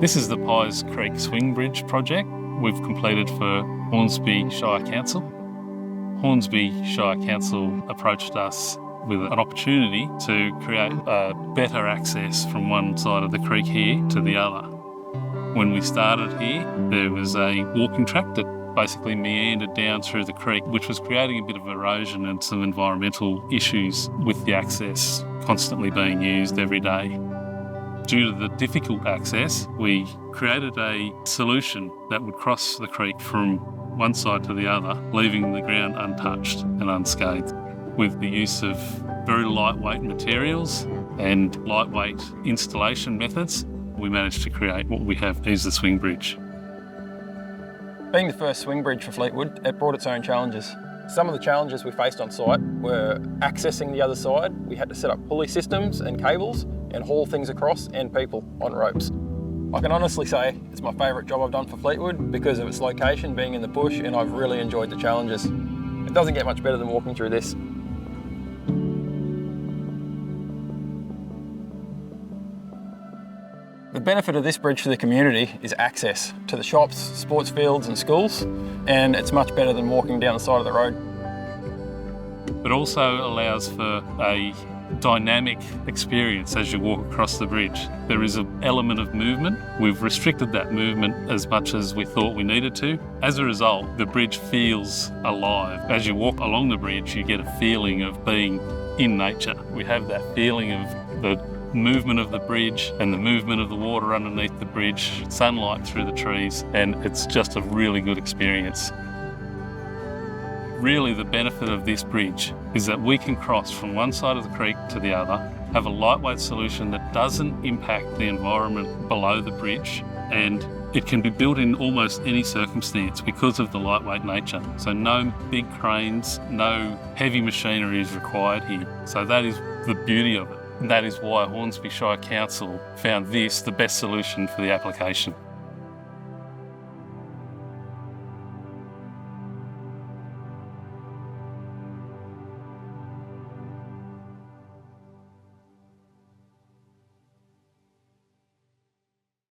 This is the Pyes Creek Swing Bridge project we've completed for Hornsby Shire Council. Hornsby Shire Council approached us with an opportunity to create a better access from one side of the creek here to the other. When we started here, there was a walking track that basically meandered down through the creek, which was creating a bit of erosion and some environmental issues with the access constantly being used every day. Due to the difficult access, we created a solution that would cross the creek from one side to the other, leaving the ground untouched and unscathed. With the use of very lightweight materials and lightweight installation methods, we managed to create what we have is the swing bridge. Being the first swing bridge for Fleetwood, it brought its own challenges. Some of the challenges we faced on site were accessing the other side. We had to set up pulley systems and cables and haul things across and people on ropes. I can honestly say it's my favourite job I've done for Fleetwood because of its location being in the bush, and I've really enjoyed the challenges. It doesn't get much better than walking through this. The benefit of this bridge to the community is access to the shops, sports fields and schools, and it's much better than walking down the side of the road. It also allows for a dynamic experience as you walk across the bridge. There is an element of movement. We've restricted that movement as much as we thought we needed to. As a result, the bridge feels alive. As you walk along the bridge, you get a feeling of being in nature. We have that feeling of the movement of the bridge and the movement of the water underneath the bridge, sunlight through the trees, and it's just a really good experience. Really, the benefit of this bridge is that we can cross from one side of the creek to the other, have a lightweight solution that doesn't impact the environment below the bridge, and it can be built in almost any circumstance because of the lightweight nature. So no big cranes, no heavy machinery is required here. So that is the beauty of it. And that is why Hornsby Shire Council found this the best solution for the application.